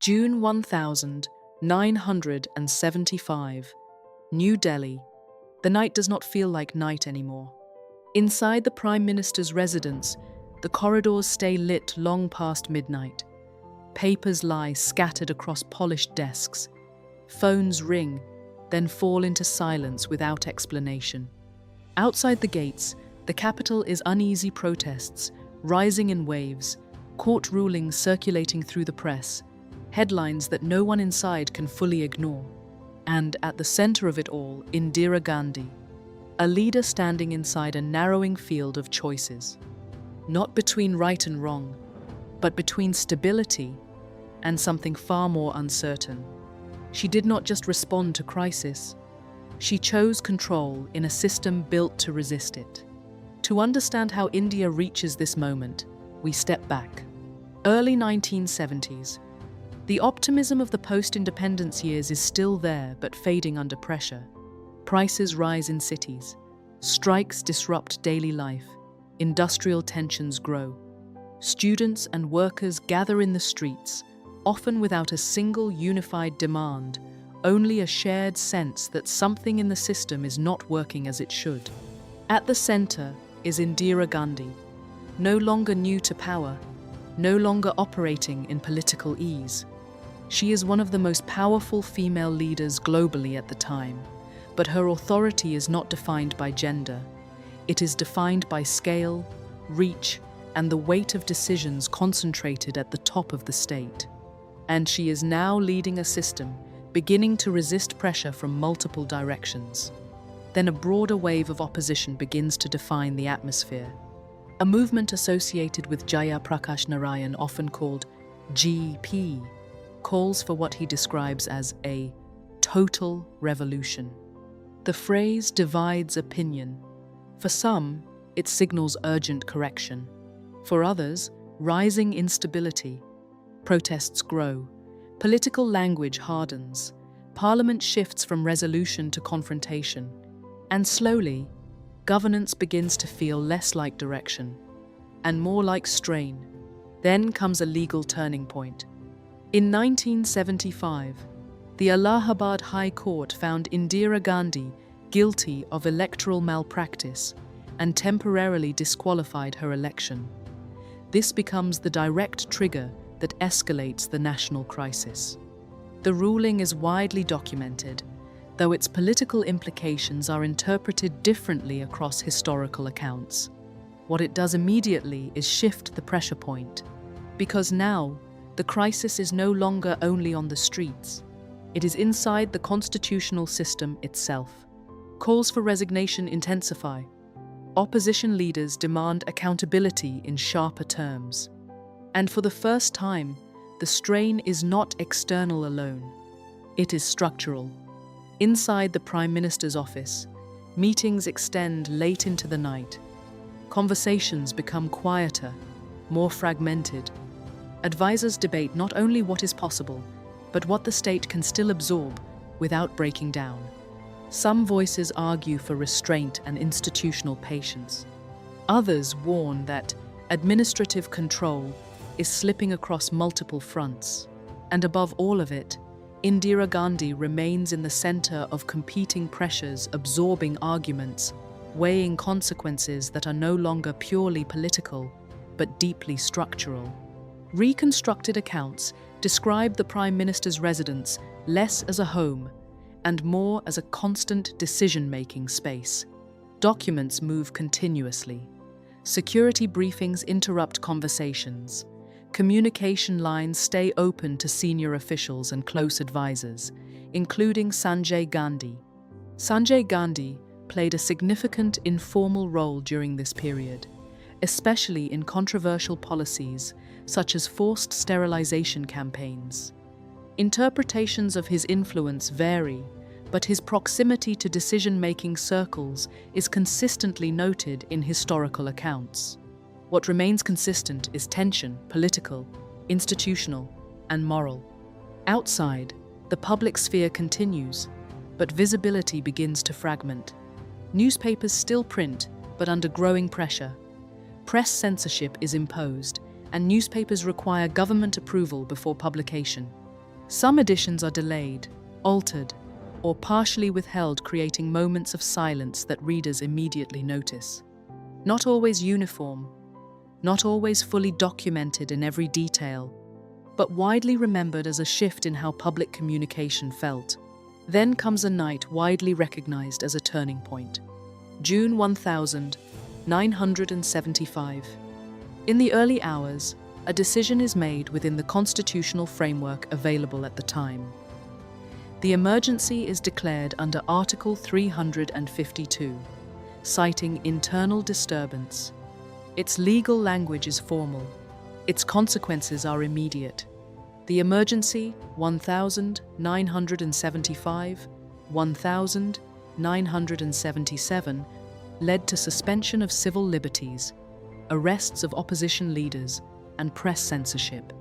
June 1975. New Delhi. The night does not feel like night anymore. Inside the Prime Minister's residence, the corridors stay lit long past midnight. Papers lie scattered across polished desks. Phones ring, then fall into silence without explanation. Outside the gates, the capital is uneasy protests, rising in waves, court rulings circulating through the press, headlines that no one inside can fully ignore. And at the center of it all, Indira Gandhi, a leader standing inside a narrowing field of choices. Not between right and wrong, but between stability and something far more uncertain. She did not just respond to crisis, she chose control in a system built to resist it. To understand how India reaches this moment, we step back. Early 1970s. The optimism of the post-independence years is still there, but fading under pressure. Prices rise in cities. Strikes disrupt daily life. Industrial tensions grow. Students and workers gather in the streets, often without a single unified demand, only a shared sense that something in the system is not working as it should. At the center is Indira Gandhi, no longer new to power, no longer operating in political ease. She is one of the most powerful female leaders globally at the time, but her authority is not defined by gender. It is defined by scale, reach, and the weight of decisions concentrated at the top of the state. And she is now leading a system beginning to resist pressure from multiple directions. Then a broader wave of opposition begins to define the atmosphere. A movement associated with Jaya Prakash Narayan, often called GP, calls for what he describes as a total revolution. The phrase divides opinion. For some, it signals urgent correction. For others, rising instability. Protests grow. Political language hardens. Parliament shifts from resolution to confrontation. And slowly, governance begins to feel less like direction and more like strain. Then comes a legal turning point. In 1975, the Allahabad High Court found Indira Gandhi guilty of electoral malpractice and temporarily disqualified her election. This becomes the direct trigger that escalates the national crisis. The ruling is widely documented, though its political implications are interpreted differently across historical accounts. What it does immediately is shift the pressure point, because now the crisis is no longer only on the streets. It is inside the constitutional system itself. Calls for resignation intensify. Opposition leaders demand accountability in sharper terms. And for the first time, the strain is not external alone. It is structural. Inside the Prime Minister's office, meetings extend late into the night. Conversations become quieter, more fragmented. Advisors debate not only what is possible, but what the state can still absorb without breaking down. Some voices argue for restraint and institutional patience. Others warn that administrative control is slipping across multiple fronts. And above all of it, Indira Gandhi remains in the center of competing pressures, absorbing arguments, weighing consequences that are no longer purely political, but deeply structural. Reconstructed accounts describe the Prime Minister's residence less as a home and more as a constant decision-making space. Documents move continuously. Security briefings interrupt conversations. Communication lines stay open to senior officials and close advisors, including Sanjay Gandhi. Sanjay Gandhi played a significant informal role during this period, especially in controversial policies such as forced sterilization campaigns. Interpretations of his influence vary, but his proximity to decision-making circles is consistently noted in historical accounts. What remains consistent is tension, political, institutional, and moral. Outside, the public sphere continues, but visibility begins to fragment. Newspapers still print, but under growing pressure. Press censorship is imposed, and newspapers require government approval before publication. Some editions are delayed, altered, or partially withheld, creating moments of silence that readers immediately notice. Not always uniform, not always fully documented in every detail, but widely remembered as a shift in how public communication felt. Then comes a night widely recognized as a turning point. June 1975. In the early hours, a decision is made within the constitutional framework available at the time. The emergency is declared under Article 352, citing internal disturbance. Its legal language is formal. Its consequences are immediate. The emergency 1975, 1977 led to suspension of civil liberties, arrests of opposition leaders, and press censorship.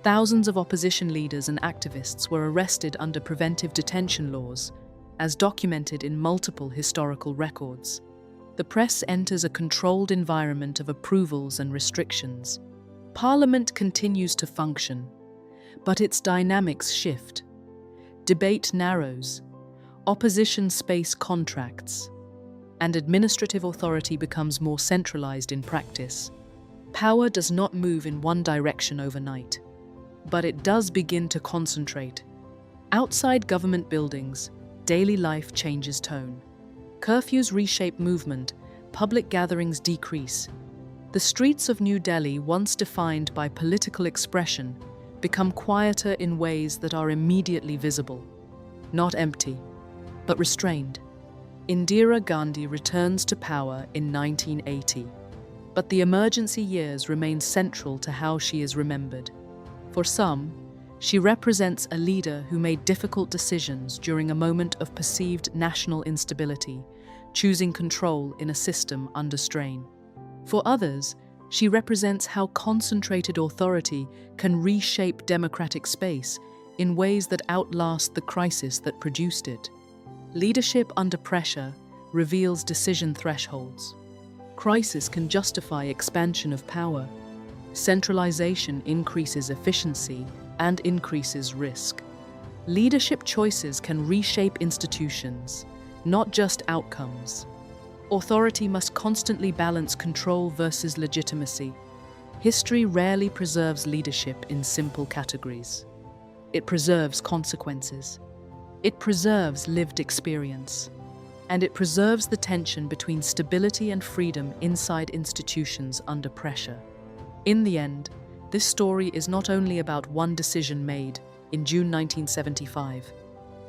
Thousands of opposition leaders and activists were arrested under preventive detention laws, as documented in multiple historical records. The press enters a controlled environment of approvals and restrictions. Parliament continues to function, but its dynamics shift. Debate narrows, opposition space contracts, and administrative authority becomes more centralized in practice. Power does not move in one direction overnight, but it does begin to concentrate. Outside government buildings, daily life changes tone. Curfews reshape movement, public gatherings decrease. The streets of New Delhi, once defined by political expression, become quieter in ways that are immediately visible. Not empty, but restrained. Indira Gandhi returns to power in 1980, but the emergency years remain central to how she is remembered. For some, she represents a leader who made difficult decisions during a moment of perceived national instability, choosing control in a system under strain. For others, she represents how concentrated authority can reshape democratic space in ways that outlast the crisis that produced it. Leadership under pressure reveals decision thresholds. Crisis can justify expansion of power. Centralization increases efficiency and increases risk. Leadership choices can reshape institutions, not just outcomes. Authority must constantly balance control versus legitimacy. History rarely preserves leadership in simple categories. It preserves consequences. It preserves lived experience. And it preserves the tension between stability and freedom inside institutions under pressure. In the end, this story is not only about one decision made in June 1975.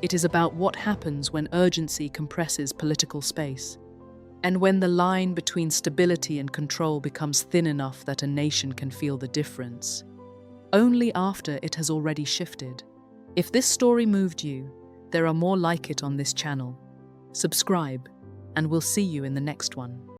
It is about what happens when urgency compresses political space, and when the line between stability and control becomes thin enough that a nation can feel the difference, only after it has already shifted. If this story moved you, there are more like it on this channel. Subscribe, and we'll see you in the next one.